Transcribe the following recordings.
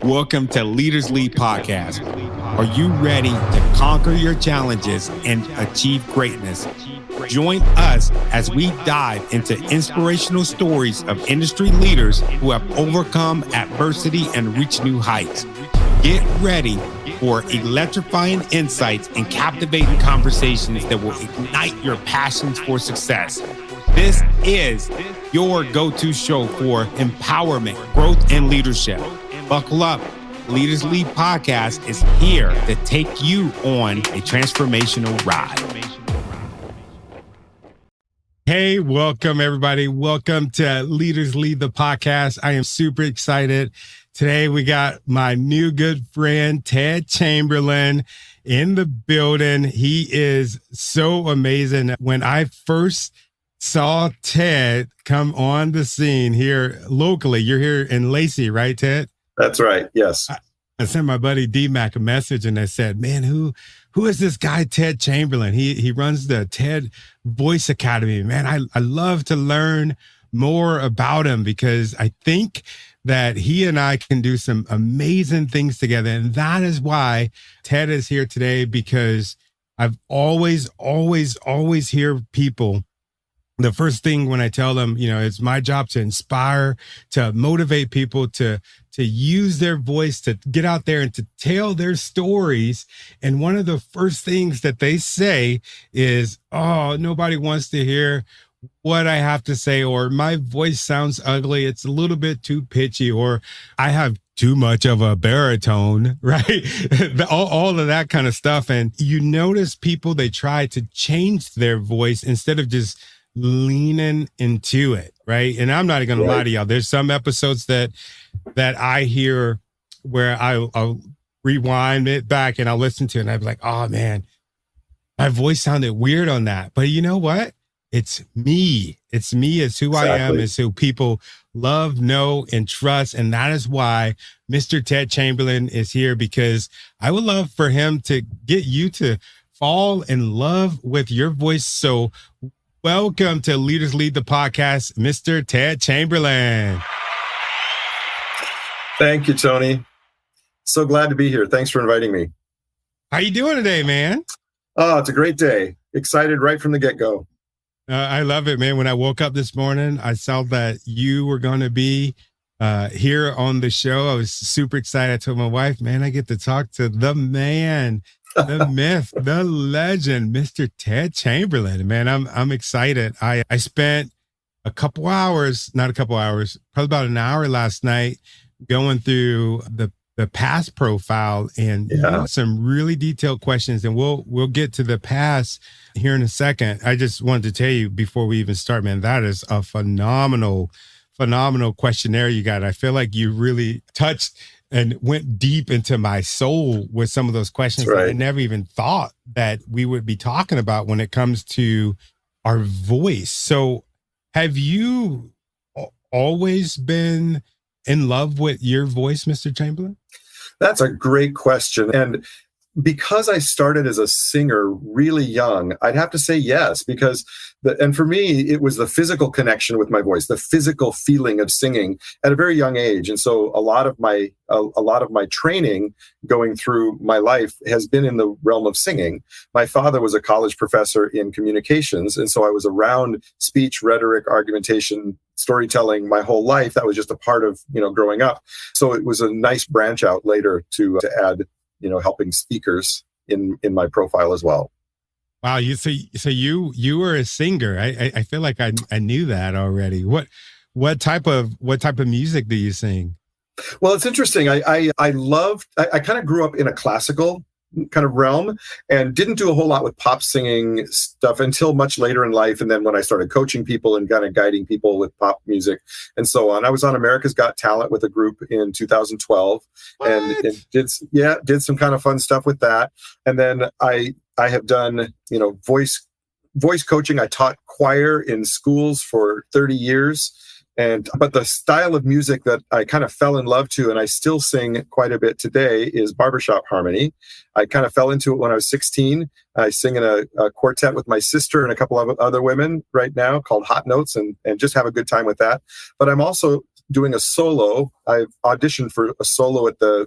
Welcome to Leaders Lead Podcast. Are you ready to conquer your challenges and achieve greatness? Join us as we dive into inspirational stories of industry leaders who have overcome adversity and reached new heights. Get ready for electrifying insights and captivating conversations that will ignite your passions for success. This is your go-to show for empowerment, growth, and leadership. Buckle up. Leaders Lead Podcast is here to take you on a transformational ride. Hey, welcome everybody. Welcome to Leaders Lead the Podcast. I am super excited. Today we got my new good friend, Ted Chamberlain, in the building. He is so amazing. When I first saw Ted come on the scene here locally, you're here in Lacey, right, Ted? That's right. Yes. I sent my buddy D-Mac a message and I said, man, who is this guy, Ted Chamberlain? He runs the TED Voice Academy. Man, I love to learn more about him because I think that he and I can do some amazing things together. And that is why Ted is here today, because I've always hear people. The first thing when I tell them, it's my job to inspire, to motivate people, to use their voice, to get out there and to tell their stories. And one of the first things that they say is, oh, nobody wants to hear what I have to say, or my voice sounds ugly. It's a little bit too pitchy, or I have too much of a baritone, right? all of that kind of stuff. And you notice people, they try to change their voice instead of just leaning into it, right? And I'm not going to lie to y'all. There's some episodes that I hear where I'll rewind it back and I'll listen to it and I'll be like, oh man, my voice sounded weird on that. But you know what? It's me. It's me. It's who I am. It's who people love, know, and trust. And that is why Mr. Ted Chamberlain is here, because I would love for him to get you to fall in love with your voice. So welcome to Leaders Lead the Podcast, Mr. Ted Chamberlain. Thank you, Tony. So glad to be here. Thanks for inviting me. How you doing today, man? Oh, it's a great day. Excited right from the get-go. I love it, man. When I woke up this morning, I saw that you were going to be here on the show. I was super excited. I told my wife, man, I get to talk to the man, the myth, the legend, Mr. Ted Chamberlain. Man, I'm excited. I spent probably about an hour last night going through the past profile and some really detailed questions. And we'll get to the past here in a second. I just wanted to tell you before we even start, man, that is a phenomenal questionnaire you got. I feel like you really touched and went deep into my soul with some of those questions that I never even thought that we would be talking about when it comes to our voice. So have you always been in love with your voice, Mr. Chamberlain? That's a great question. And because I started as a singer really young, I'd have to say yes, because and for me, it was the physical connection with my voice, the physical feeling of singing at a very young age. And so a lot of my training going through my life has been in the realm of singing. My father was a college professor in communications. And so I was around speech, rhetoric, argumentation, storytelling my whole life. That was just a part of, growing up. So it was a nice branch out later to add, helping speakers in my profile as well. Wow. So you were a singer. I feel like I knew that already. What type of music do you sing? Well, it's interesting. I kind of grew up in a classical kind of realm and didn't do a whole lot with pop singing stuff until much later in life. And then when I started coaching people and kind of guiding people with pop music and so on, I was on America's Got Talent with a group in 2012 and did some kind of fun stuff with that. And then I have done, voice coaching. I taught choir in schools for 30 years. But the style of music that I kind of fell in love to, and I still sing quite a bit today, is barbershop harmony. I kind of fell into it when I was 16. I sing in a quartet with my sister and a couple of other women right now called Hot Notes, and just have a good time with that. But I'm also doing a solo. I've auditioned for a solo at the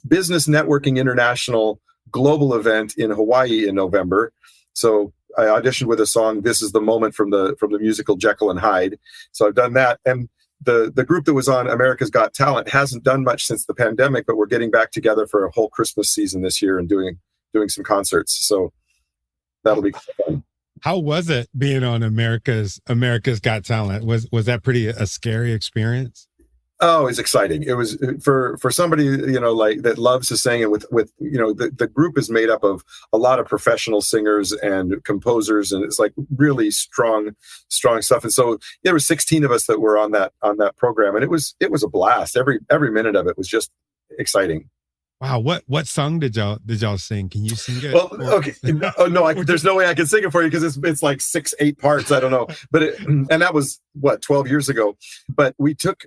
Business Networking International Global event in Hawaii in November. So I auditioned with a song, "This Is the Moment" from the musical Jekyll and Hyde. So I've done that. And the group that was on America's Got Talent hasn't done much since the pandemic, but we're getting back together for a whole Christmas season this year and doing some concerts. So that'll be fun. How was it being on America's Got Talent? Was that pretty a scary experience? Oh, it's exciting. It was for somebody, like that loves to sing, and with the group is made up of a lot of professional singers and composers, and it's like really strong stuff. And so there were 16 of us that were on that program, and it was a blast. Every minute of it was just exciting. Wow, what song did y'all sing? Can you sing it? Well, okay, no, there's no way I can sing it for you because it's like 6-8 parts. I don't know, but and that was 12 years ago. But we took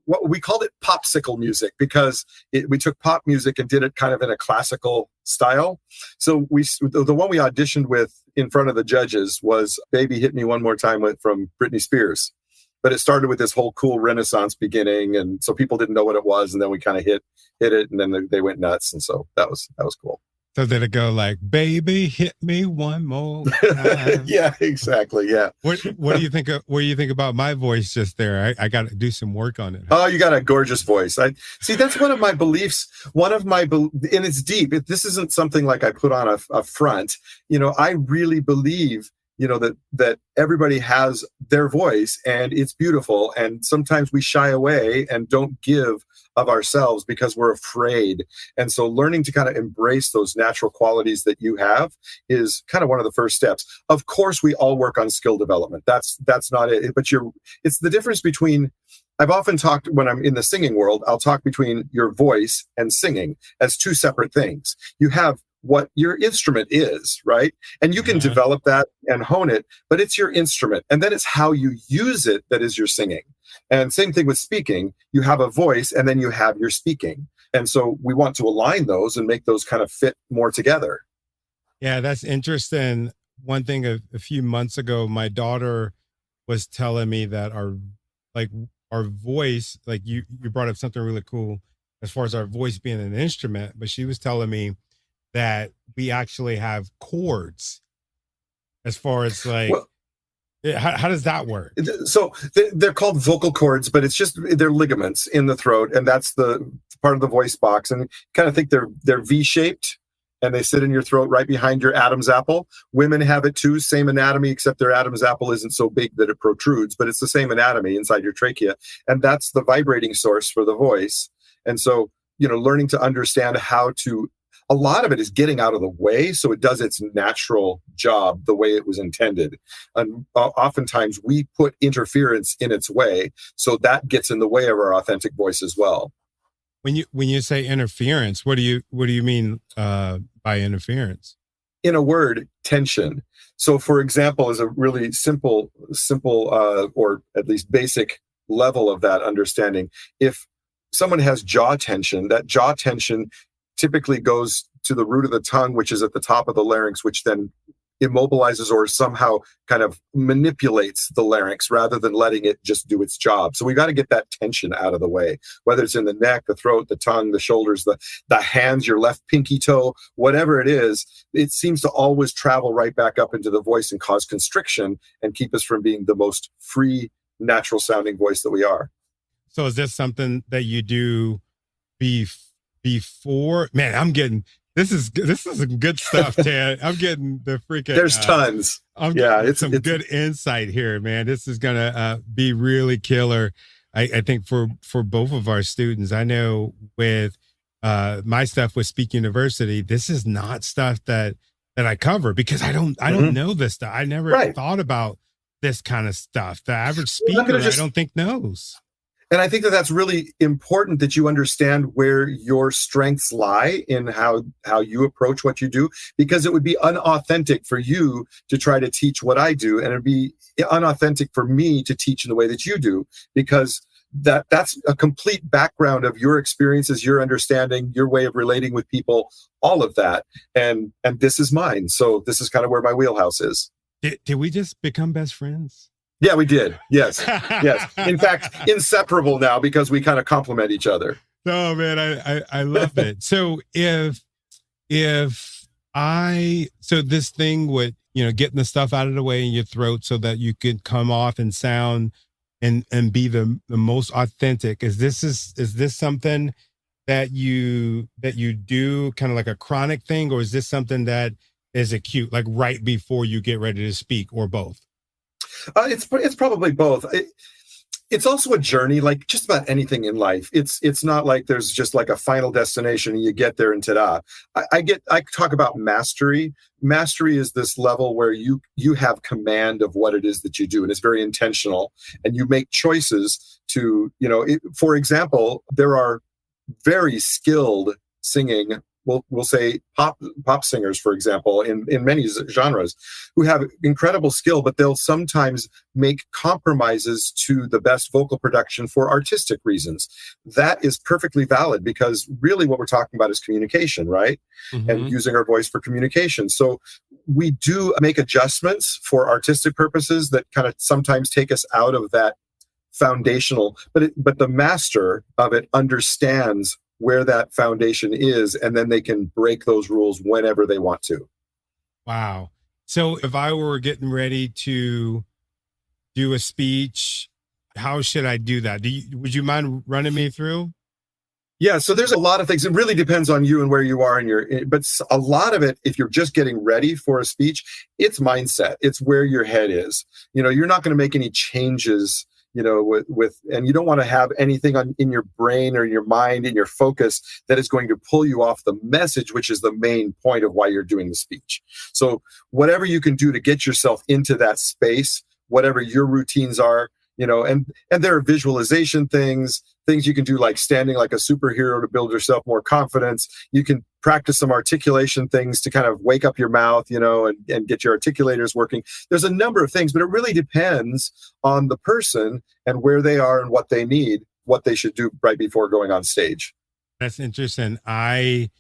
what we called it popsicle music because we took pop music and did it kind of in a classical style. So the one we auditioned with in front of the judges was "Baby Hit Me One More Time" from Britney Spears. But it started with this whole cool Renaissance beginning, and so people didn't know what it was, and then we kind of hit it, and then they went nuts, and so that was cool. So did it go like, "Baby, hit me one more time"? Yeah, exactly. Yeah. What do you think? What do you think about my voice just there? I got to do some work on it. Oh, you got a gorgeous voice. I see. That's one of my beliefs. And it's deep. This isn't something like I put on a front. I really believe that everybody has their voice and it's beautiful. And sometimes we shy away and don't give of ourselves because we're afraid. And so learning to kind of embrace those natural qualities that you have is kind of one of the first steps. Of course, we all work on skill development. That's not it. But it's the difference between, I've often talked when I'm in the singing world, I'll talk between your voice and singing as two separate things. You have what your instrument is, right? And you can develop that and hone it, but it's your instrument. And then it's how you use it that is your singing. And same thing with speaking. You have a voice and then you have your speaking. And so we want to align those and make those kind of fit more together. Yeah, that's interesting. One thing a few months ago, my daughter was telling me that our voice, like you brought up something really cool as far as our voice being an instrument, but she was telling me that we actually have chords as far as like, well, how does that work? So they're called vocal cords, but it's just, they're ligaments in the throat. And that's the part of the voice box. And kind of think they're V-shaped and they sit in your throat right behind your Adam's apple. Women have it too, same anatomy, except their Adam's apple isn't so big that it protrudes, but it's the same anatomy inside your trachea. And that's the vibrating source for the voice. And so, learning to understand how to, a lot of it is getting out of the way so it does its natural job the way it was intended. And oftentimes we put interference in its way, so that gets in the way of our authentic voice as well. When you say interference, what do you mean by interference? In a word, tension. So for example, as a really simple or at least basic level of that understanding, if someone has jaw tension, that jaw tension typically goes to the root of the tongue, which is at the top of the larynx, which then immobilizes or somehow kind of manipulates the larynx rather than letting it just do its job. So we got to get that tension out of the way, whether it's in the neck, the throat, the tongue, the shoulders, the hands, your left pinky toe, whatever it is, it seems to always travel right back up into the voice and cause constriction and keep us from being the most free, natural sounding voice that we are. So is this something that you do before? Man, I'm getting this is some good stuff, Ted. I'm getting the freaking there's tons. It's some good insight here, man. This is gonna be really killer. I think for both of our students. I know with my stuff with Speak University, this is not stuff that I cover because I don't know this stuff. I never thought about this kind of stuff. The average speaker, I don't think knows. And I think that that's really important that you understand where your strengths lie in how you approach what you do, because it would be unauthentic for you to try to teach what I do. And it'd be unauthentic for me to teach in the way that you do, because that's a complete background of your experiences, your understanding, your way of relating with people, all of that. And this is mine. So this is kind of where my wheelhouse is. Did we just become best friends? Yeah, we did. Yes. Yes. In fact, inseparable now because we kind of complement each other. Oh man, I love it. So if so this thing with, getting the stuff out of the way in your throat so that you can come off and sound and be the most authentic, is this something that you do kind of like a chronic thing, or is this something that is acute, like right before you get ready to speak, or both? It's probably both. It's also a journey, like just about anything in life. It's not like there's just like a final destination and you get there and ta-da. I talk about mastery. Mastery is this level where you have command of what it is that you do, and it's very intentional, and you make choices to, for example, there are very skilled singing, we'll say pop singers, for example, in many genres, who have incredible skill, but they'll sometimes make compromises to the best vocal production for artistic reasons. That is perfectly valid, because really what we're talking about is communication, right? Mm-hmm. And using our voice for communication. So we do make adjustments for artistic purposes that kind of sometimes take us out of that foundational, but the master of it understands where that foundation is, and then they can break those rules whenever they want to. Wow. So if I were getting ready to do a speech, how should I do that? Would you mind running me through? Yeah, so there's a lot of things. It really depends on you and where you are but a lot of it, if you're just getting ready for a speech, it's mindset. It's where your head is. You're not going to make any changes and you don't want to have anything in your brain or in your mind, in your focus, that is going to pull you off the message, which is the main point of why you're doing the speech. So whatever you can do to get yourself into that space, whatever your routines are, and there are visualization things you can do, like standing like a superhero to build yourself more confidence. You can practice some articulation things to kind of wake up your mouth, and get your articulators working. There's a number of things, but it really depends on the person and where they are and what they need, what they should do right before going on stage. That's interesting. I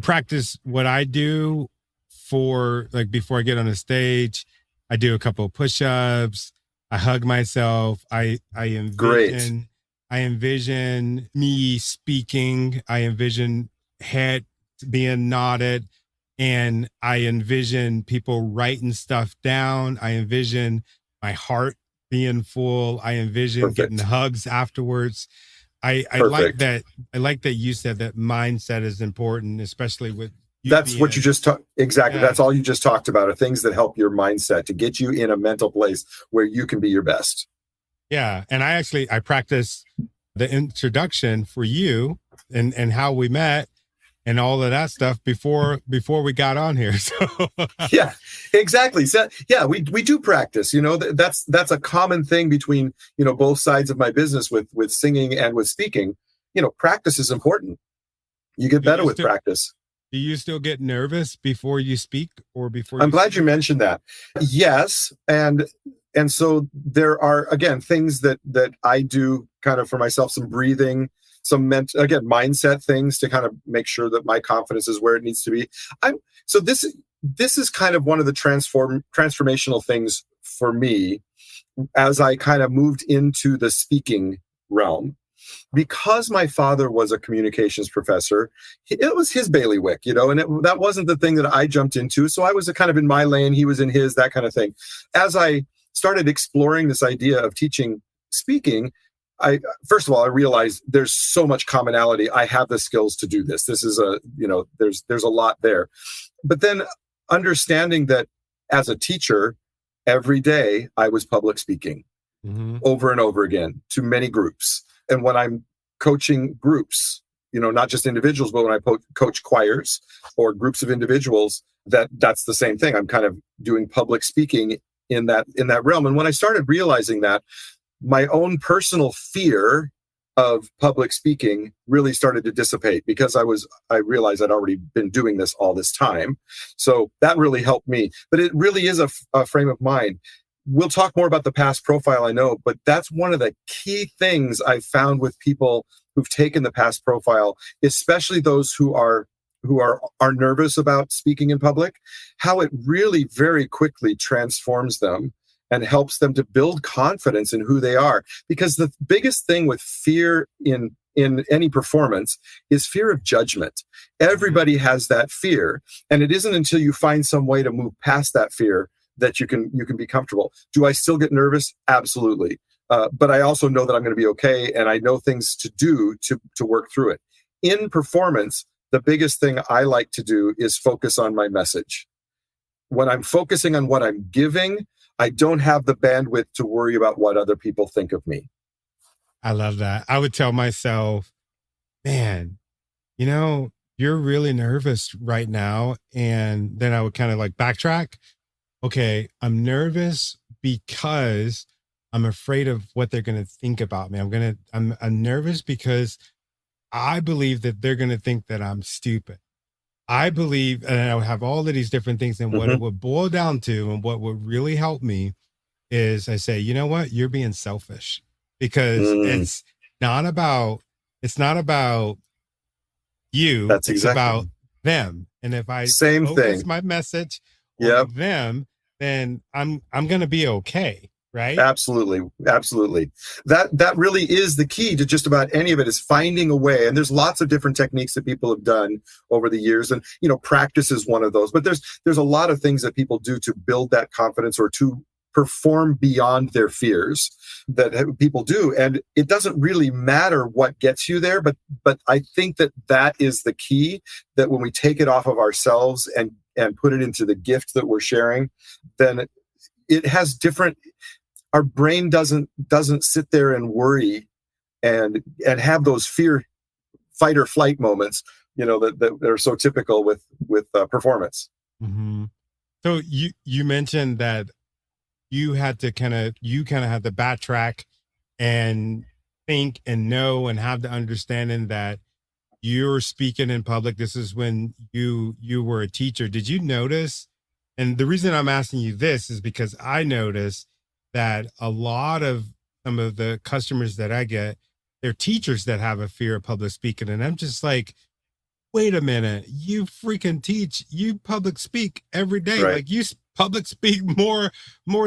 practice what I do for, like, before I get on the stage. I do a couple of push-ups. I hug myself. I envision Great. I envision me speaking. I envision head being nodded, and I envision people writing stuff down. I envision my heart being full. I envision getting Perfect. hugs afterwards. I like Perfect. that. I like that you said that mindset is important, especially with you That's what you being. just talked. Exactly. Yeah, That's all you just talked about, are things that help your mindset to get you in a mental place where you can be your best. yeah. And I practice the introduction for you and how we met and all of that stuff before we got on here. So Yeah, exactly. So yeah, we do practice. That's a common thing between both sides of my business with singing and with speaking. Practice is important. You get do better you with still practice. do you still get nervous before you speak or before I'm you glad you sing? mentioned that. Yes, and so there are, again, things that I do kind of for myself, some breathing, some mindset things to kind of make sure that my confidence is where it needs to be. I'm so this is kind of one of the transformational things for me as I kind of moved into the speaking realm. Because my father was a communications professor, it was his bailiwick, and that wasn't the thing that I jumped into. So I was kind of in my lane, he was in his, that kind of thing. As I started exploring this idea of teaching speaking, first of all, I realized there's so much commonality. I have the skills to do this. This is there's a lot there. But then understanding that as a teacher, every day I was public speaking Mm-hmm. over and over again to many groups. And when I'm coaching groups, not just individuals, but when I coach choirs or groups of individuals, that's the same thing. I'm kind of doing public speaking in that realm. And when I started realizing that, my own personal fear of public speaking really started to dissipate, because I realized I'd already been doing this all this time. So that really helped me. But it really is a frame of mind. We'll talk more about the past profile, I know, but that's one of the key things I've found with people who've taken the past profile, especially those who are nervous about speaking in public, how it really very quickly transforms them and helps them to build confidence in who they are. Because the biggest thing with fear in any performance is fear of judgment. Everybody has that fear, and it isn't until you find some way to move past that fear that you can be comfortable. Do I still get nervous? Absolutely. But I also know that I'm going to be okay, and I know things to do to work through it. In performance, the biggest thing I like to do is focus on my message. When I'm focusing on what I'm giving, I don't have the bandwidth to worry about what other people think of me. I love that. I would tell myself, man, you're really nervous right now. And then I would kind of like backtrack. Okay, I'm nervous because I'm afraid of what they're going to think about me. I'm nervous because I believe that they're going to think that I'm stupid. I believe, and I have all of these different things. And what it would boil down to, and what would really help me, is I say, you know what? You're being selfish, because it's not about you. That's It's exactly about them. And if I same focus thing. my message on them, then I'm going to be okay. Right? Absolutely. That really is the key to just about any of it, is finding a way. And there's lots of different techniques that people have done over the years. And, practice is one of those. But there's a lot of things that people do to build that confidence, or to perform beyond their fears, that people do. And it doesn't really matter what gets you there. But I think that is the key, that when we take it off of ourselves and put it into the gift that we're sharing, then it has different. Our brain doesn't sit there and worry and have those fear, fight or flight moments, that are so typical with performance. Mm-hmm. So you mentioned that you had to kind of had to backtrack and think and know and have the understanding that you're speaking in public. This is when you were a teacher. Did you notice? And the reason I'm asking you this is because I noticed that a lot of some of the customers that I get, they're teachers that have a fear of public speaking. And I'm just like, wait a minute, you freaking teach, you public speak every day. Right. Like, you public speak more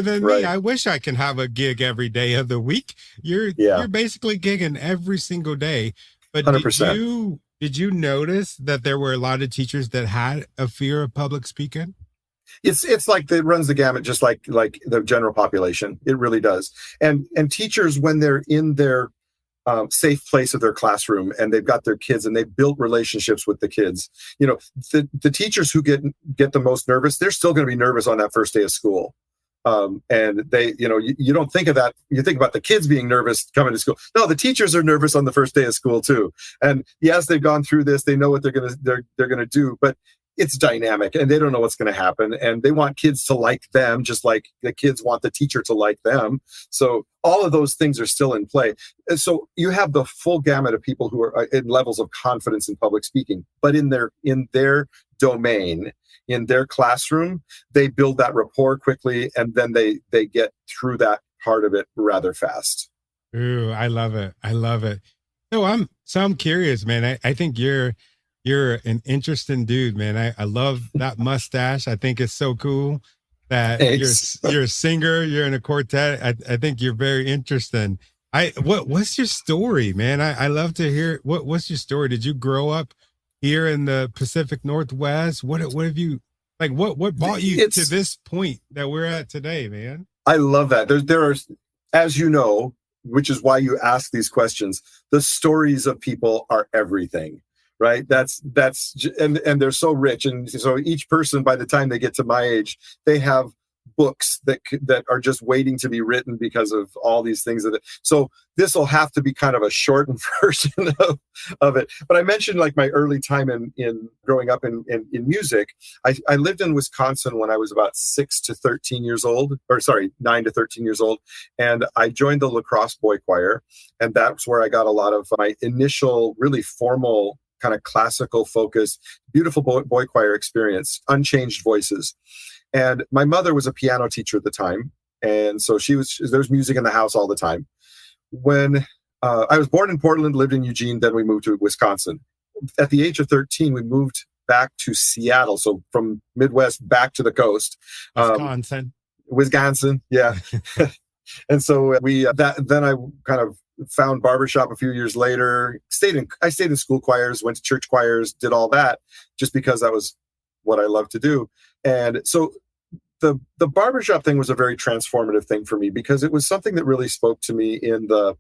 than me. I wish I can have a gig every day of the week. You're basically gigging every single day. But 100%. did you notice that there were a lot of teachers that had a fear of public speaking? It's like it runs the gamut, just like the general population. It really does. And teachers, when they're in their safe place of their classroom and they've got their kids and they've built relationships with the kids, the teachers who get the most nervous, they're still going to be nervous on that first day of school. And they, you don't think of that. You think about the kids being nervous coming to school. No, the teachers are nervous on the first day of school too. And yes, they've gone through this. They know what they're going to do, but it's dynamic and they don't know what's going to happen, and they want kids to like them just like the kids want the teacher to like them. So all of those things are still in play. And so you have the full gamut of people who are in levels of confidence in public speaking, but in their domain, in their classroom, they build that rapport quickly, and then they get through that part of it rather fast. Ooh, I love it. So I'm curious, man. I think you're an interesting dude, man. I love that mustache. I think it's so cool that you're a singer, you're in a quartet. I think you're very interesting. What's your story, man? I love to hear what's your story? Did you grow up here in the Pacific Northwest? What have you, like, what brought you to this point that we're at today, man? I love that. There are, as you know, which is why you ask these questions, the stories of people are everything. Right. And they're so rich. And so each person, by the time they get to my age, they have books that are just waiting to be written because of all these things. So this will have to be kind of a shortened version of it. But I mentioned like my early time in growing up in music. I lived in Wisconsin when I was about 9 to 13 years old. And I joined the lacrosse boy choir. And that's where I got a lot of my initial really formal kind of classical focus, beautiful boy choir experience, unchanged voices. And my mother was a piano teacher at the time. And so there's music in the house all the time. When I was born in Portland, lived in Eugene, then we moved to Wisconsin. At the age of 13, we moved back to Seattle. So from Midwest back to the coast. Wisconsin. Wisconsin. Yeah. And so then I kind of found barbershop a few years later. I stayed in school choirs, went to church choirs, did all that just because that was what I love to do. And so the barbershop thing was a very transformative thing for me because it was something that really spoke to me in the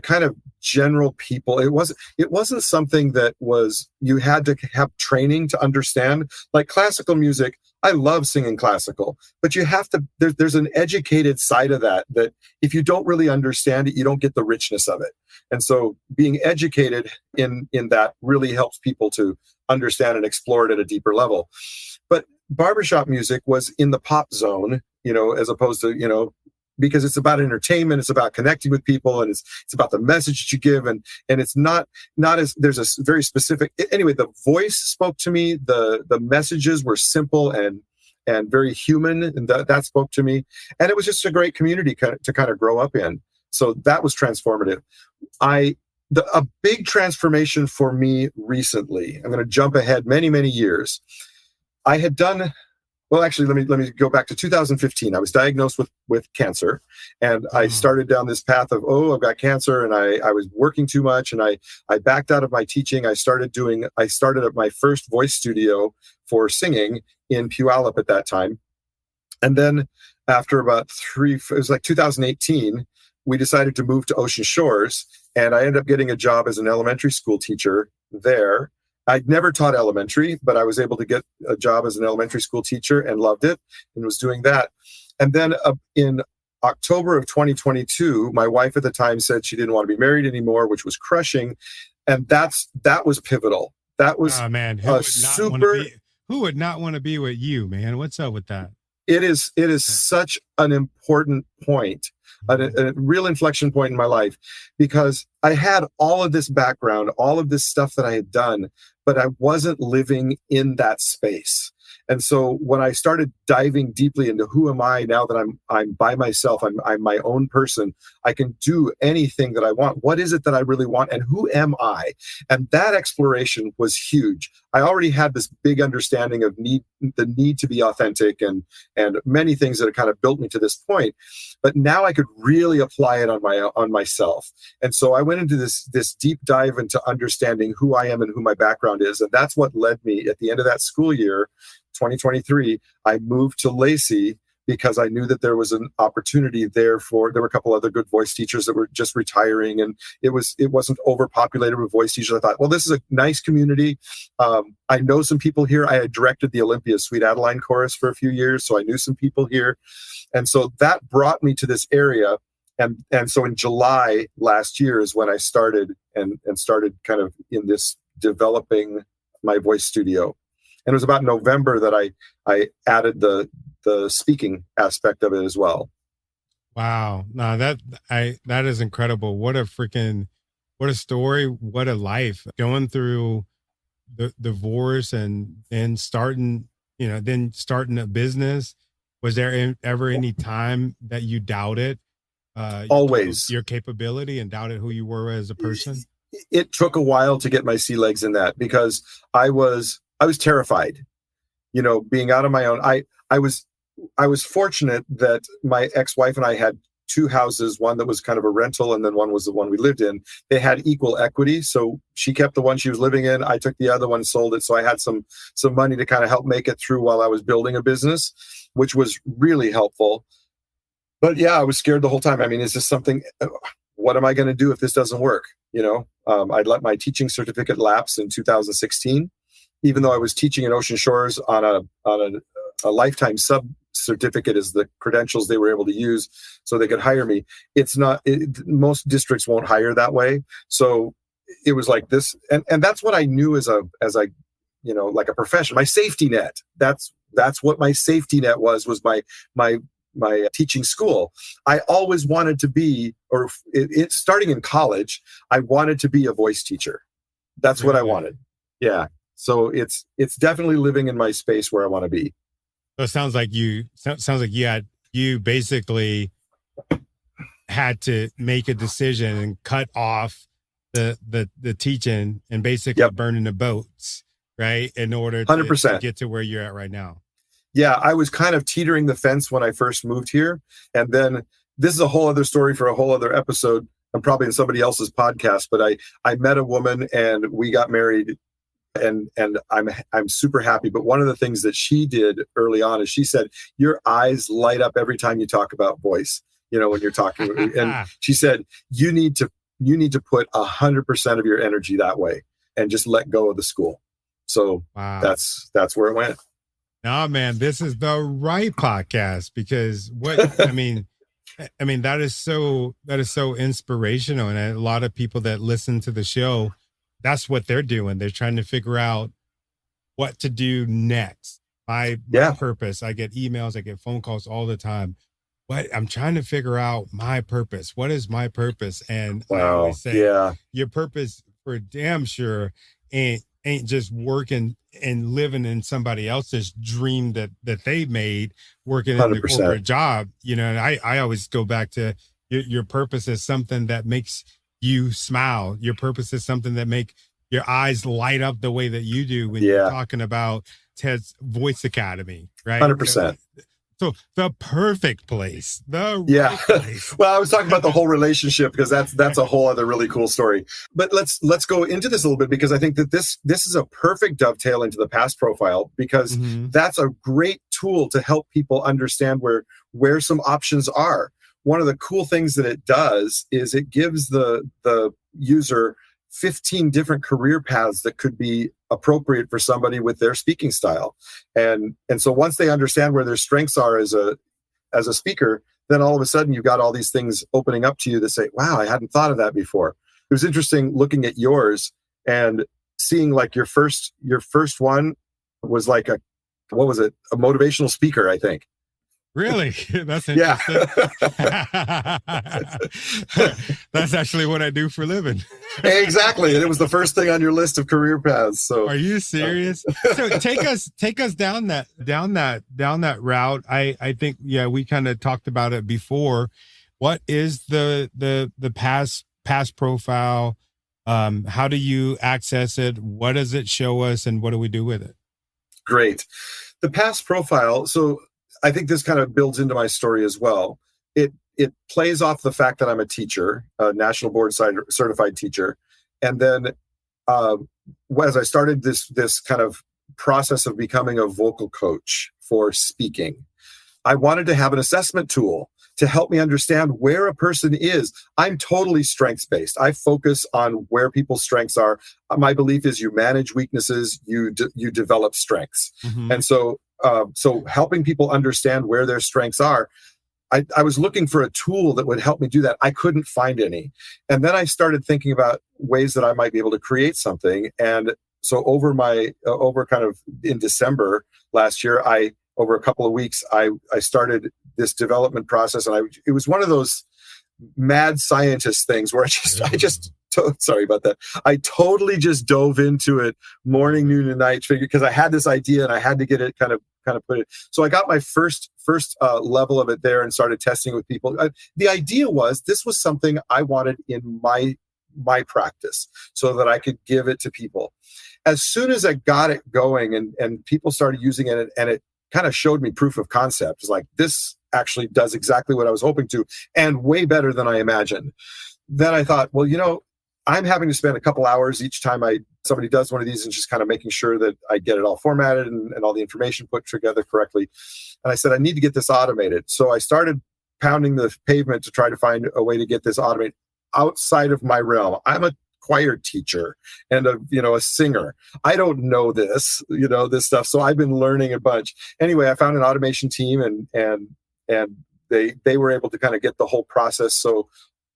kind of general people. It wasn't something that was, you had to have training to understand. Like classical music, I love singing classical, but you have to, there's an educated side of that if you don't really understand it, you don't get the richness of it. And so being educated in that really helps people to understand and explore it at a deeper level. But barbershop music was in the pop zone, as opposed to, because it's about entertainment, it's about connecting with people, and it's about the message that you give, and it's not as, there's a very specific, anyway, the voice spoke to me, the messages were simple and very human, and that spoke to me, and it was just a great community to kind of grow up in. So that was transformative. A big transformation for me recently, I'm going to jump ahead many years. I had done, well, actually, let me go back to 2015. I was diagnosed with cancer, and I started down this path of, I've got cancer, and I was working too much, and I backed out of my teaching. I started at my first voice studio for singing in Puyallup at that time. And then after about it was like 2018, we decided to move to Ocean Shores, and I ended up getting a job as an elementary school teacher there. I'd never taught elementary, but I was able to get a job as an elementary school teacher and loved it and was doing that. And then in October of 2022, my wife at the time said she didn't want to be married anymore, which was crushing. And that was pivotal. That was who would not want to be with you, man? What's up with that? It is such an important point, a real inflection point in my life, because I had all of this background, all of this stuff that I had done, but I wasn't living in that space. And so when I started diving deeply into who am I now that I'm by myself, I'm my own person, I can do anything that I want. What is it that I really want? And who am I? And that exploration was huge. I already had this big understanding of the need to be authentic and many things that have kind of built me to this point. But now I could really apply it on myself. And so I went into this deep dive into understanding who I am and who my background is. And that's what led me at the end of that school year, 2023, I moved to Lacey because I knew that there was an opportunity there were a couple other good voice teachers that were just retiring, and it wasn't overpopulated with voice teachers. I thought, well, this is a nice community. I know some people here. I had directed the Olympia Sweet Adeline chorus for a few years, so I knew some people here. And so that brought me to this area. And so in July last year is when I started and started kind of in this developing my voice studio. And it was about November that I added the speaking aspect of it as well. Wow. No, that is incredible. What a story. What a life going through the divorce and then starting a business. Was there ever any time that you doubted always your capability and doubted who you were as a person? It took a while to get my sea legs in that because I was terrified, being out on my own. I was fortunate that my ex-wife and I had two houses, one that was kind of a rental, and then one was the one we lived in. They had equal equity. So she kept the one she was living in. I took the other one, sold it. So I had some money to kind of help make it through while I was building a business, which was really helpful. But yeah, I was scared the whole time. I mean, is this something, what am I going to do if this doesn't work? I'd let my teaching certificate lapse in 2016, even though I was teaching in Ocean Shores on a lifetime sub certificate as the credentials they were able to use so they could hire me. Most districts won't hire that way. So it was like this. And that's what I knew as like a profession, my safety net. That's what my safety net was my teaching school. I always wanted to be, starting in college, I wanted to be a voice teacher. That's what I wanted. Yeah. So it's definitely living in my space where I want to be. So it sounds like you basically had to make a decision and cut off the teaching and basically burning the boats, right? In order to get to where you're at right now. Yeah, I was kind of teetering the fence when I first moved here. And then this is a whole other story for a whole other episode. I'm probably in somebody else's podcast, but I met a woman and we got married, and I'm super happy. But one of the things that she did early on is she said, your eyes light up every time you talk about voice, when you're talking. And she said, you need to put 100% of your energy that way and just let go of the school. So wow. That's where it went. No, man, this is the right podcast, because I mean, that is so inspirational. And a lot of people that listen to the show, that's what they're doing. They're trying to figure out what to do next. My purpose. I get emails, I get phone calls all the time. But I'm trying to figure out my purpose. What is my purpose? And I always say, your purpose for damn sure ain't just working and living in somebody else's dream that they made, working 100%. In the corporate job. And I always go back to your purpose is something that makes you smile. Your purpose is something that make your eyes light up the way that you do when you're talking about Ted's Voice Academy, right? 100%. So the perfect place, right place. Well, I was talking about the whole relationship, because that's a whole other really cool story. But let's go into this a little bit, because I think that this is a perfect dovetail into the past profile, because that's a great tool to help people understand where some options are. One of the cool things that it does is it gives the user 15 different career paths that could be appropriate for somebody with their speaking style. And so once they understand where their strengths are as a speaker, then all of a sudden you've got all these things opening up to you that say, wow, I hadn't thought of that before. It was interesting looking at yours and seeing like your first one was like a motivational speaker, I think. Really? That's interesting. That's actually what I do for a living. Exactly. And it was the first thing on your list of career paths. So are you serious? So take us down that route. I think, we kind of talked about it before. What is the past profile? How do you access it? What does it show us? And what do we do with it? Great. The past profile. So I think this kind of builds into my story as well. It plays off the fact that I'm a teacher, a national board certified teacher. And then as I started this kind of process of becoming a vocal coach for speaking, I wanted to have an assessment tool to help me understand where a person is. I'm totally strengths-based. I focus on where people's strengths are. My belief is you manage weaknesses, you develop strengths. And so helping people understand where their strengths are, I was looking for a tool that would help me do that. I couldn't find any. And then I started thinking about ways that I might be able to create something. And so over kind of in December last year, over a couple of weeks, I started this development process. And it was one of those mad scientist things where sorry about that. I totally just dove into it morning, noon, and night, because I had this idea and I had to get it kind of put it. So I got my first level of it there and started testing with people. The idea was this was something I wanted in my practice so that I could give it to people. As soon as I got it going and people started using it, and it kind of showed me proof of concept. It's like, this actually does exactly what I was hoping to, and way better than I imagined. Then I thought, well, I'm having to spend a couple hours each time somebody does one of these and just kind of making sure that I get it all formatted and all the information put together correctly. And I said, I need to get this automated. So I started pounding the pavement to try to find a way to get this automated outside of my realm. I'm a choir teacher and a singer. I don't know this stuff. So I've been learning a bunch. Anyway, I found an automation team and they were able to kind of get the whole process. So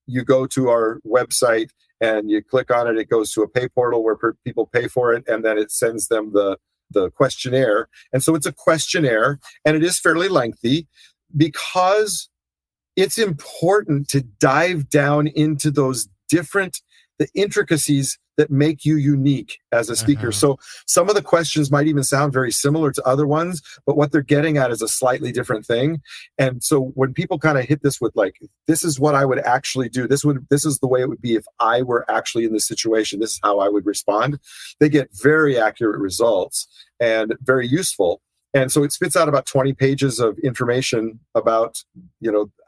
you go to our website and you click on it, it goes to a pay portal where people pay for it, and then it sends them the questionnaire. And so it's a questionnaire, and it is fairly lengthy because it's important to dive down into the intricacies that make you unique as a speaker. So some of the questions might even sound very similar to other ones, but what they're getting at is a slightly different thing. And so when people kind of hit this with like, this is what I would actually do, this is the way it would be if I were actually in this situation, this is how I would respond, they get very accurate results and very useful. And so it spits out about 20 pages of information about,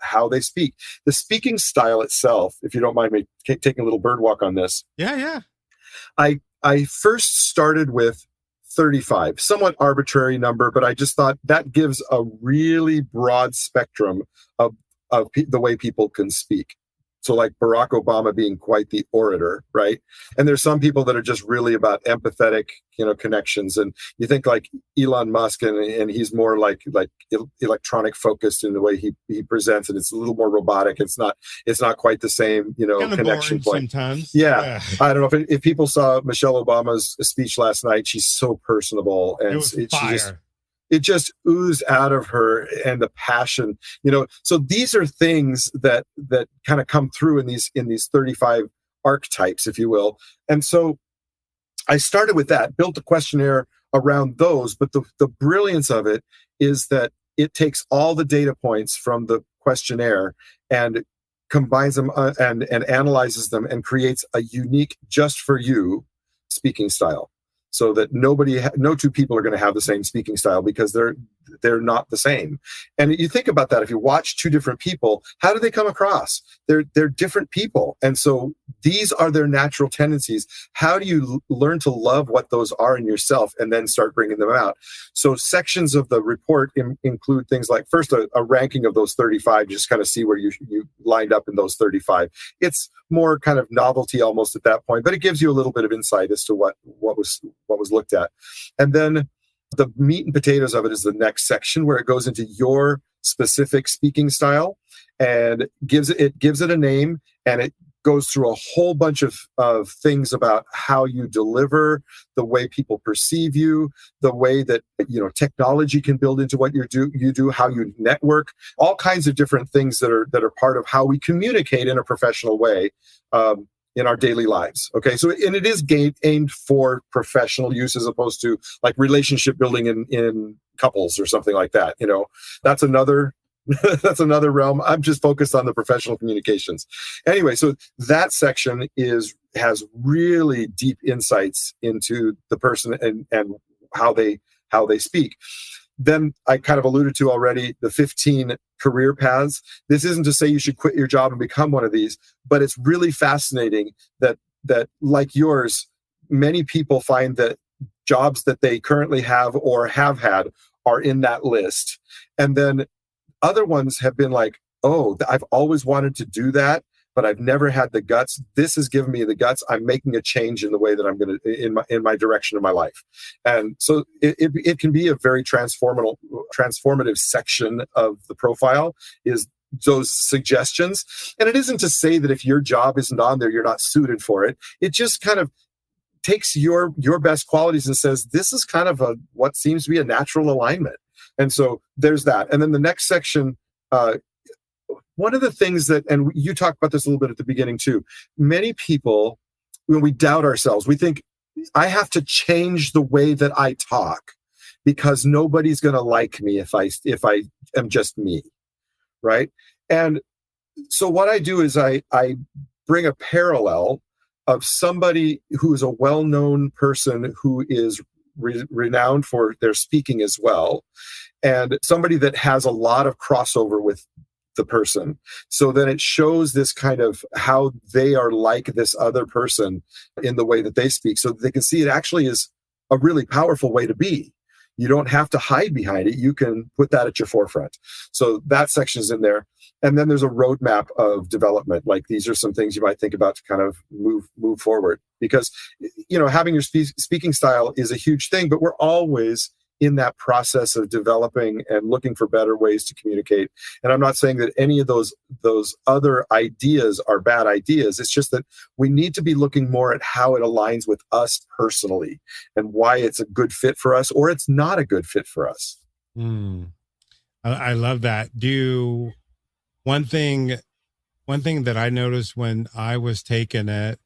how they speak. The speaking style itself, if you don't mind me taking a little bird walk on this. Yeah. I first started with 35, somewhat arbitrary number, but I just thought that gives a really broad spectrum of the way people can speak. So like Barack Obama being quite the orator, right? And there's some people that are just really about empathetic, connections. And you think like Elon Musk, and he's more like electronic focused in the way he presents, and it's a little more robotic. It's not quite the same, kind of connection point. Sometimes. Yeah. I don't know if people saw Michelle Obama's speech last night. She's so personable, and it was fire. It just oozed out of her, and the passion, so these are things that kind of come through in these 35 archetypes, if you will. And so I started with that, built a questionnaire around those, but the brilliance of it is that it takes all the data points from the questionnaire and combines them and analyzes them and creates a unique, just for you speaking style. So that no two people are going to have the same speaking style, because they're not the same. And you think about that, if you watch two different people, how do they come across? They're different people. And so these are their natural tendencies. How do you learn to love what those are in yourself and then start bringing them out? So sections of the report include things like, first, a ranking of those 35, just kind of see where you lined up in those 35. It's more kind of novelty almost at that point, but it gives you a little bit of insight as to what was looked at. And then the meat and potatoes of it is the next section, where it goes into your specific speaking style and gives it a name, and it goes through a whole bunch of things about how you deliver, the way people perceive you, the way that technology can build into what you do, how you network, all kinds of different things that are part of how we communicate in a professional way in our daily lives. Okay, so and it is aimed for professional use, as opposed to like relationship building in couples or something like that. That's another that's another realm. I'm just focused on the professional communications. Anyway, so that section has really deep insights into the person and how they speak. Then I kind of alluded to already the 15 career paths. This isn't to say you should quit your job and become one of these, but it's really fascinating that like yours, many people find that jobs that they currently have or have had are in that list. And then other ones have been like, oh, I've always wanted to do that, but I've never had the guts. This has given me the guts. I'm making a change in the way that I'm going to, in my direction of my life. And so it can be a very transformative section of the profile, is those suggestions. And it isn't to say that if your job isn't on there, you're not suited for it. It just kind of takes your best qualities and says, this is kind of what seems to be a natural alignment. And so there's that. And then the next section, one of the things that, and you talked about this a little bit at the beginning too, many people, when we doubt ourselves, we think, I have to change the way that I talk because nobody's going to like me if I am just me, right? And so what I do is I bring a parallel of somebody who is a well-known person who is renowned for their speaking as well, and somebody that has a lot of crossover with the person. So then it shows this kind of how they are like this other person in the way that they speak, so that they can see it actually is a really powerful way to be. You don't have to hide behind it. You can put that at your forefront. So that section is in there. And then there's a roadmap of development. Like, these are some things you might think about to kind of move forward, because, having your speaking style is a huge thing, but we're always in that process of developing and looking for better ways to communicate. And I'm not saying that any of those other ideas are bad ideas. It's just that we need to be looking more at how it aligns with us personally and why it's a good fit for us or it's not a good fit for us. I love that. One thing that I noticed when I was taking it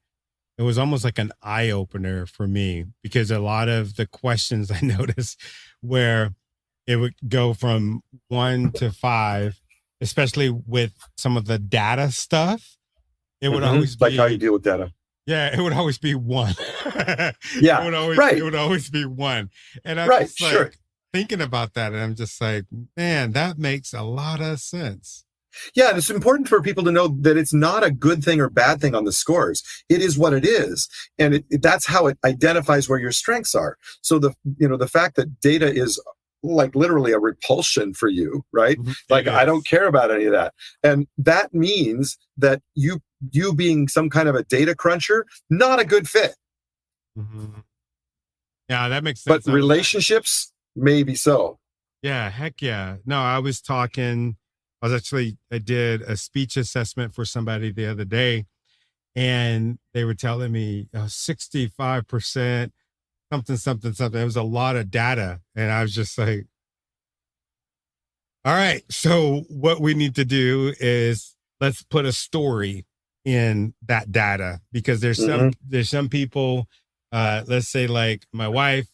was almost like an eye opener for me, because a lot of the questions I noticed where it would go from 1 to 5, especially with some of the data stuff, it would always be like how you deal with data. Yeah, it would always be 1. Yeah, It would always be 1. And I was like, sure. thinking about that, and I'm just like, man, that makes a lot of sense. Yeah, and it's important for people to know that it's not a good thing or bad thing on the scores. It is what it is, and that's how it identifies where your strengths are. So the fact that data is like literally a repulsion for you, right? Mhm. Like It I don't is. care about any of that, and that means that you being some kind of a data cruncher, not a good fit. Mhm. Yeah, that makes But sense. relationships, maybe so. Yeah, heck yeah. No, I did a speech assessment for somebody the other day, and they were telling me 65% something, something, something. It was a lot of data. And I was just like, all right, so what we need to do is let's put a story in that data, because Hmm. there's some people, let's say like my wife,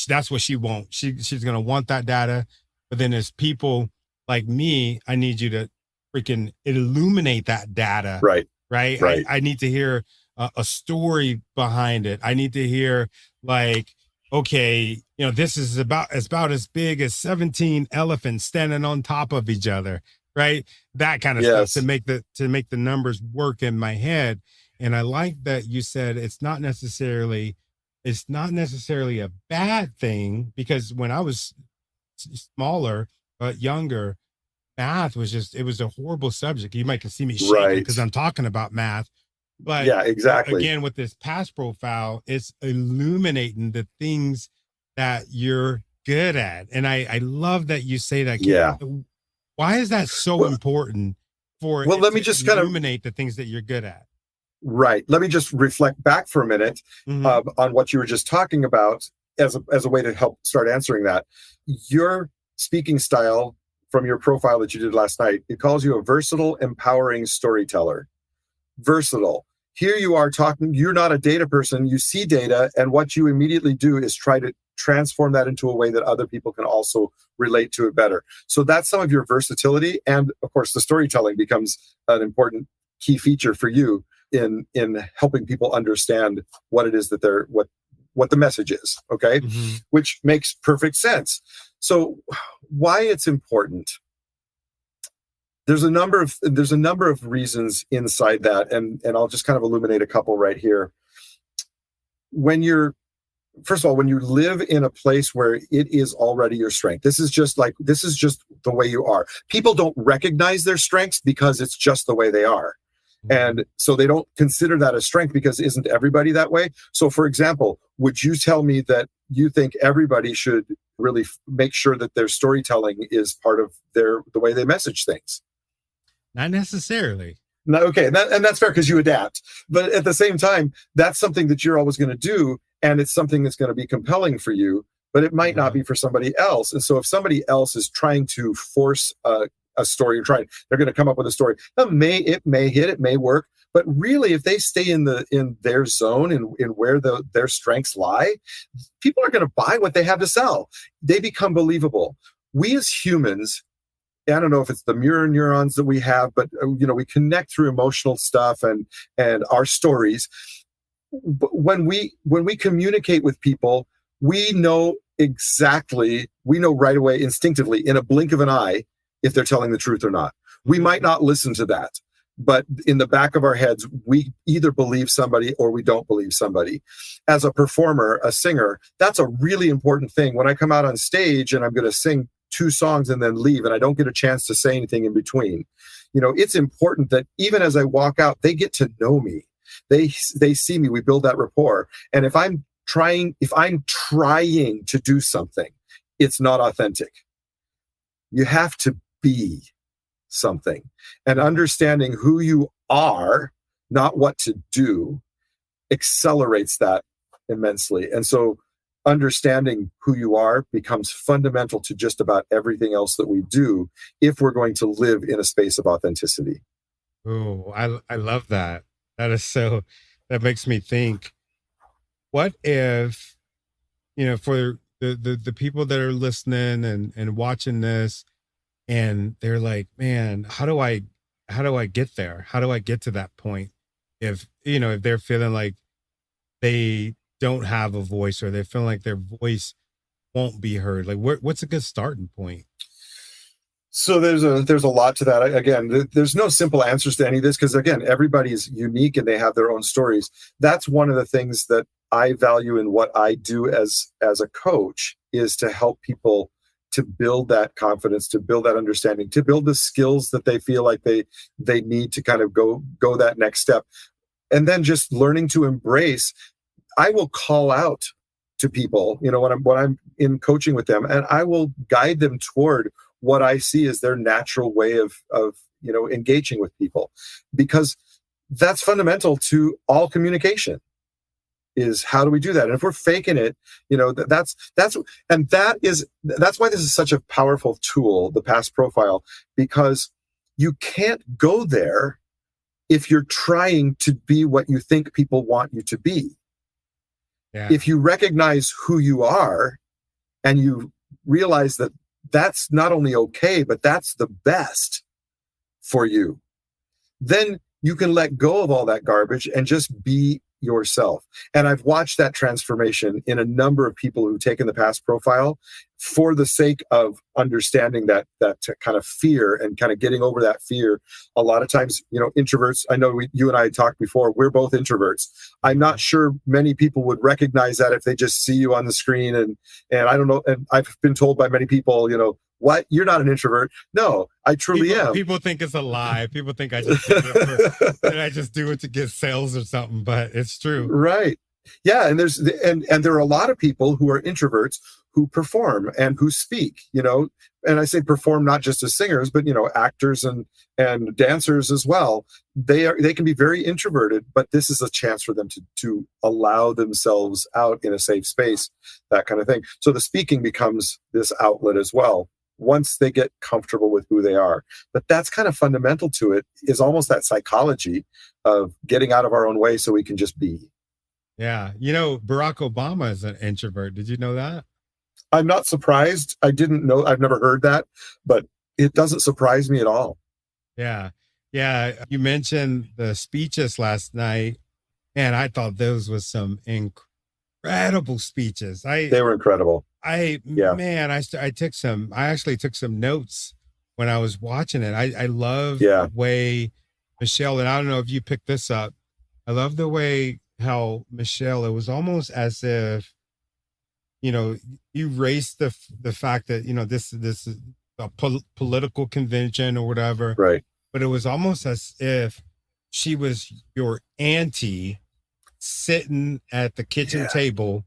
that's what she wants. She's gonna want that data. But then there's people like me, I need you to freaking illuminate that data, Right, right? right. I need to hear a story behind it. I need to hear like, okay, this is about as big as 17 elephants standing on top of each other, right? That kind of stuff to Yes, make the numbers work in my head. And I like that you said it's not necessarily a bad thing, because when I was smaller but younger, math was just it was a horrible subject. You might can see me shaking right. because I'm talking about math. But Yeah, exactly. again, with this past profile, it's illuminating the things that you're good at. And I love that you say that. Yeah. Why is that so Well, important for well, it let me to just kind of illuminate the things that you're good at? right. Let me just reflect back for a minute Hmm. on what you were just talking about as a way to help start answering that. Your speaking style from your profile that you did last night, it calls you a versatile, empowering storyteller. Versatile. Here you are talking, you're not a data person, you see data, and what you immediately do is try to transform that into a way that other people can also relate to it better. So that's some of your versatility. And of course, the storytelling becomes an important key feature for you in helping people understand what it is that what the message is. Okay. Hmm. Which makes perfect sense. So why it's important, there's a number of reasons inside that, and I'll just kind of illuminate a couple right here. When you're First of all, when you live in a place where it is already your strength, this is just the way you are. People don't recognize their strengths because it's just the way they are. Hmm. And so they don't consider that a strength because isn't everybody that way? So for example, would you tell me that you think everybody should really make sure that their storytelling is part of the way they message things? Not necessarily. No, okay, and that's fair because you adapt. But at the same time, that's something that you're always going to do, and it's something that's going to be compelling for you. But it might not Uh-huh. be for somebody else. And so, if somebody else is trying to force a story, they're going to come up with a story. It may hit, it may work. But really, if they stay in their zone and in where their strengths lie, people are going to buy what they have to sell. They become believable. We as humans, I don't know if it's the mirror neurons that we have, but we connect through emotional stuff and our stories. But when we communicate with people, we know right away, instinctively, in a blink of an eye, if they're telling the truth or not. We might Mhm. not listen to that, but in the back of our heads, we either believe somebody or we don't believe somebody. As a performer, a singer, that's a really important thing. When I come out on stage and I'm going to sing two songs and then leave, and I don't get a chance to say anything in between, it's important that even as I walk out, they get to know me. They see me. We build that rapport. And if I'm trying to do something, it's not authentic. You have to be something, and understanding who you are, not what to do, accelerates that immensely. And so understanding who you are becomes fundamental to just about everything else that we do if we're going to live in a space of authenticity. Oh, I love that. That is so that makes me think, what if, for the people that are listening and watching this, and they're like, man, how do I get there? How do I get to that point? If they're feeling like they don't have a voice, or they feel like their voice won't be heard? Like, what's a good starting point? So there's a lot to that. Again, there's no simple answers to any of this because again, everybody's unique and they have their own stories. That's one of the things that I value in what I do as a coach is to help people to build that confidence, to build that understanding, to build the skills that they feel like they need to kind of go that next step. And then just learning to embrace. I will call out to people, when I'm in coaching with them, and I will guide them toward what I see as their natural way of engaging with people, because that's fundamental to all communication. Is how do we do that? And if we're faking it, that's why this is such a powerful tool, the past profile, because you can't go there if you're trying to be what you think people want you to be. Yeah. If you recognize who you are and you realize that that's not only okay, but that's the best for you, then you can let go of all that garbage and just be yourself. And I've watched that transformation in a number of people who've taken the past profile for the sake of understanding that kind of fear and kind of getting over that fear. A lot of times, introverts, I know you and I had talked before, we're both introverts. I'm not sure many people would recognize that if they just see you on the screen. And I don't know. And I've been told by many people, what? You're not an introvert. No, I truly am. People think it's a lie. People think I just do it to get sales or something, but it's true. Right. Yeah. And there are a lot of people who are introverts who perform and who speak, and I say perform not just as singers, but, actors and dancers as well. They can be very introverted, but this is a chance for them to allow themselves out in a safe space, that kind of thing. So the speaking becomes this outlet as well, once they get comfortable with who they are. But that's kind of fundamental to it, is almost that psychology of getting out of our own way so we can just be. Yeah. Barack Obama is an introvert. Did you know that? I'm not surprised. I didn't know. I've never heard that, but it doesn't surprise me at all. Yeah. Yeah. You mentioned the speeches last night, and I thought those was some incredible speeches. They were incredible. I actually took some notes when I was watching it. I love the way Michelle, and I don't know if you picked this up. I love the way how Michelle, it was almost as if, you erased the fact that, this is a political convention or whatever. Right. But it was almost as if she was your auntie sitting at the kitchen table,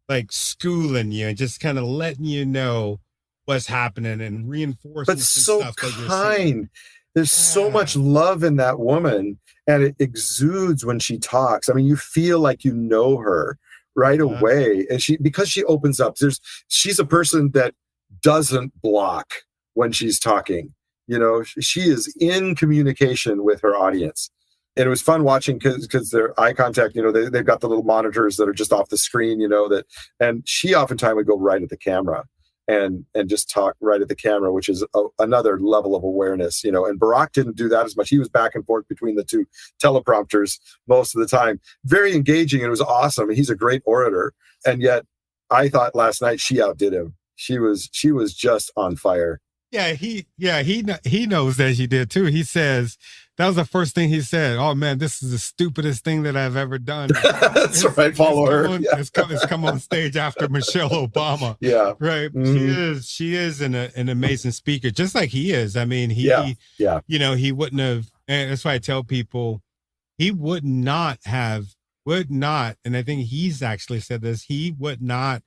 like schooling you and just kind of letting you know what's happening and reinforcing. But so stuff kind. There's so much love in that woman, and it exudes when she talks. I mean, you feel like you know her right away, and because she opens up. She's a person that doesn't block when she's talking. She is in communication with her audience. And it was fun watching because their eye contact, they've got the little monitors that are just off the screen, and she oftentimes would go right at the camera and just talk right at the camera, which is another level of awareness, and Barack didn't do that as much. He was back and forth between the two teleprompters most of the time. Very engaging. And it was awesome. And he's a great orator. And yet I thought last night she outdid him. She was just on fire. Yeah, he knows that she did too. He says that was the first thing he said. Oh man, this is the stupidest thing that I've ever done. That's right. Follow her. It's come on stage after Michelle Obama. Yeah, right. Mm-hmm. She is an amazing speaker, just like he is. I mean, he wouldn't have. And that's why I tell people he would not, and I think he's actually said this. He would not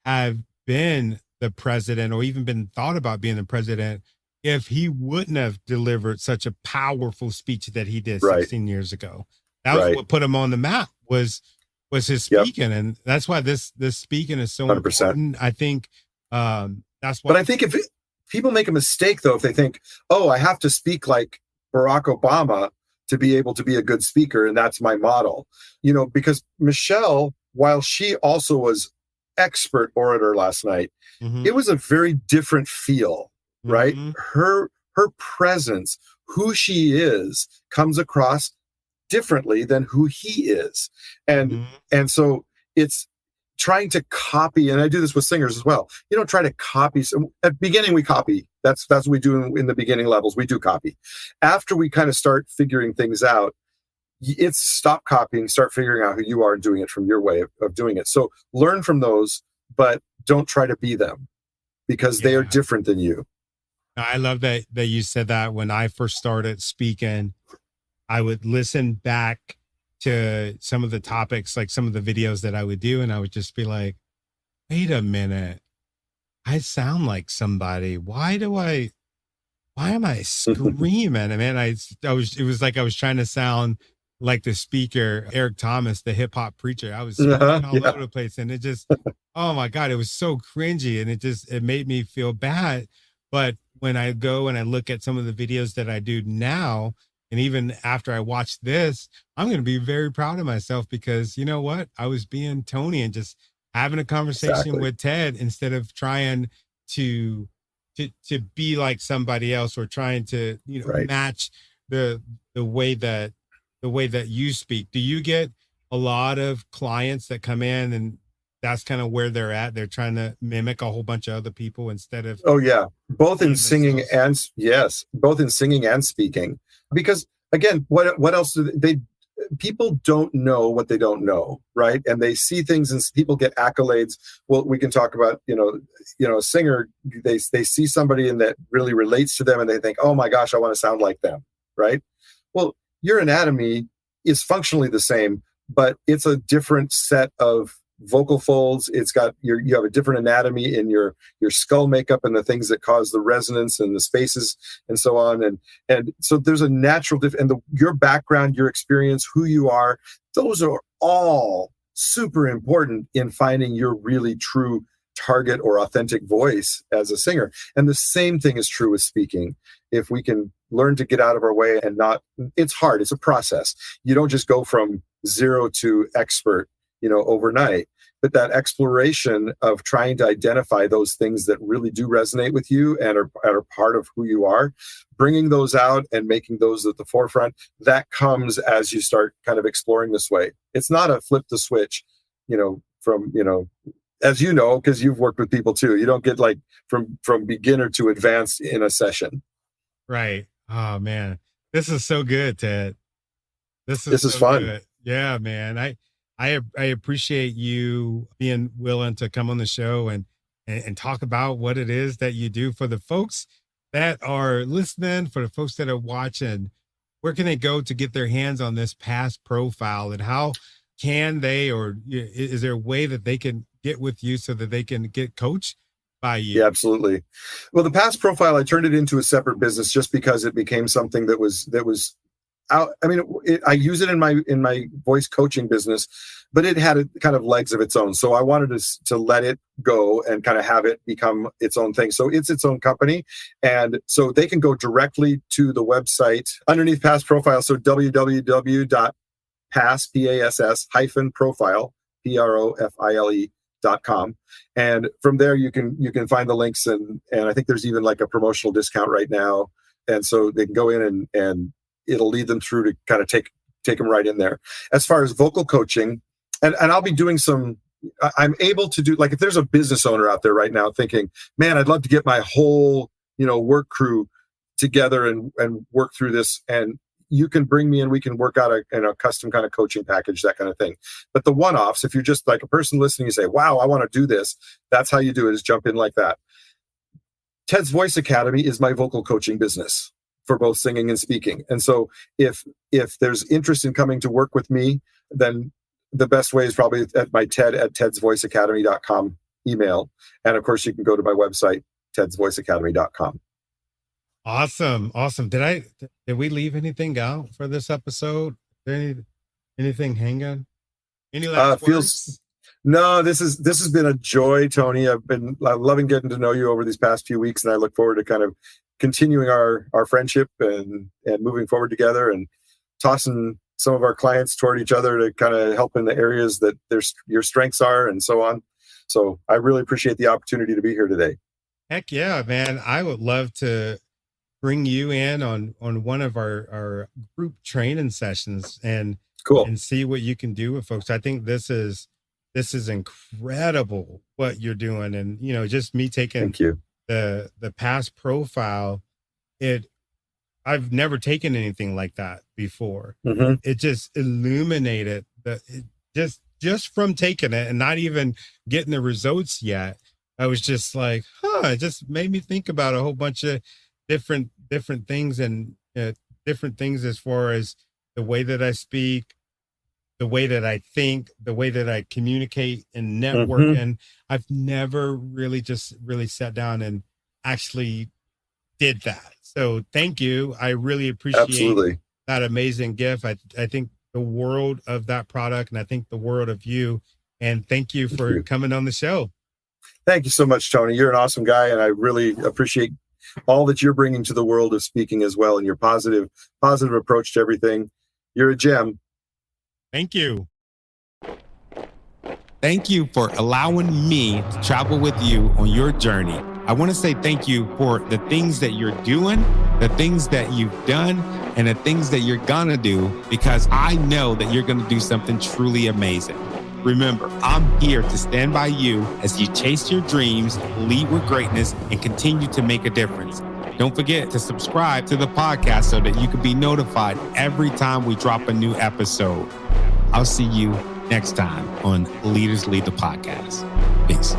have been the president or even been thought about being the president if he wouldn't have delivered such a powerful speech that he did 16 years ago. That was what put him on the map was his speaking. And that's why this speaking is so 100%. Important. I think that's why. But I think if people make a mistake though, if they think, oh, I have to speak like Barack Obama to be able to be a good speaker, and that's my model, because Michelle, while she also was expert orator last night, it was a very different feel, right? Her presence, who she is, comes across differently than who he is. And so it's trying to copy, and I do this with singers as well. You don't try to copy. So at the beginning, we copy. That's what we do in the beginning levels. We do copy. After we kind of start figuring things out, it's stop copying, start figuring out who you are and doing it from your way of doing it. So learn from those, but don't try to be them because they are different than you. I love that you said that. When I first started speaking, I would listen back to some of the topics, like some of the videos that I would do, and I would just be like, wait a minute, I sound like somebody. Why am I screaming? And man, it was like I was trying to sound like the speaker, Eric Thomas, the hip hop preacher. I was screaming all over the place. And it just, oh my God, it was so cringy. And it made me feel bad. But when I go and I look at some of the videos that I do now, and even after I watch this, I'm going to be very proud of myself because you know what? I was being Tony and just having a conversation with Ted instead of trying to be like somebody else or trying to, match the way that you speak. Do you get a lot of clients that come in and that's kind of where they're at? They're trying to mimic a whole bunch of other people instead of. Oh yeah. Both in singing both in singing and speaking. Because again, what else people don't know what they don't know, right? And they see things and people get accolades. Well, we can talk about, a singer, they see somebody and that really relates to them and they think, oh my gosh, I want to sound like them, right? Well, your anatomy is functionally the same, but it's a different set of vocal folds. It's got you have a different anatomy in your skull makeup and the things that cause the resonance and the spaces and so on. And so there's a natural and your background, your experience, who you are, those are all super important in finding your really true target or authentic voice as a singer. And the same thing is true with speaking. If we can learn to get out of our way and it's hard. It's a process. You don't just go from zero to expert, overnight. But that exploration of trying to identify those things that really do resonate with you and are part of who you are, bringing those out and making those at the forefront, that comes as you start kind of exploring this way. It's not a flip the switch, from, as you know, because you've worked with people too. You don't get like from beginner to advanced in a session. Right. Oh man, this is so good, Ted. This is so fun. Good. Yeah, man. I appreciate you being willing to come on the show and talk about what it is that you do. For the folks that are listening, for the folks that are watching, where can they go to get their hands on this past profile, and how can they, or is there a way that they can get with you so that they can get coached by you? Yeah, absolutely. Well, the past profile, I turned it into a separate business just because it became something that was out. I mean, I use it in my voice coaching business, but it had a kind of legs of its own. So I wanted to let it go and kind of have it become its own thing. So it's its own company. And so they can go directly to the website underneath past profile. So www.pass-profile, PROFILE.com. And from there you can find the links and I think there's even like a promotional discount right now. And so they can go in and it'll lead them through to kind of take them right in there. As far as vocal coaching, and I'll be doing I'm able to do, like, if there's a business owner out there right now thinking, man, I'd love to get my whole, work crew together and work through this. And you can bring me in, we can work out a custom kind of coaching package, that kind of thing. But the one-offs, if you're just like a person listening, you say, wow, I want to do this. That's how you do it, is jump in like that. Ted's Voice Academy is my vocal coaching business for both singing and speaking. And so if there's interest in coming to work with me, then the best way is probably at my tedsvoiceacademy.com email. And of course, you can go to my website, tedsvoiceacademy.com. Awesome. Did we leave anything out for this episode? Anything hanging? Any last words? No, this has been a joy, Tony. I'm loving getting to know you over these past few weeks, and I look forward to kind of continuing our friendship and moving forward together and tossing some of our clients toward each other to kind of help in the areas that your strengths are and so on. So I really appreciate the opportunity to be here today. Heck yeah, man. I would love to bring you in on one of our group training sessions and cool. And see what you can do with folks. I think this is this is incredible what you're doing. And, just me taking Thank you. the past profile, I've never taken anything like that before. Mm-hmm. It just illuminated just from taking it and not even getting the results yet. I was just like, it just made me think about a whole bunch of different things, and different things as far as the way that I speak, the way that I think, the way that I communicate and network. Mm-hmm. And I've never really sat down and actually did that. So thank you. I really appreciate Absolutely. that amazing gift. I think the world of that product, and I think the world of you. And thank you for coming on the show. Thank you so much, Tony. You're an awesome guy, and I really appreciate all that you're bringing to the world of speaking as well, and your positive approach to everything. You're a gem. Thank you. Thank you for allowing me to travel with you on your journey. I want to say thank you for the things that you're doing, the things that you've done, and the things that you're gonna do, because I know that you're gonna do something truly amazing. Remember, I'm here to stand by you as you chase your dreams, lead with greatness, and continue to make a difference. Don't forget to subscribe to the podcast so that you can be notified every time we drop a new episode. I'll see you next time on Leaders Lead the Podcast. Peace.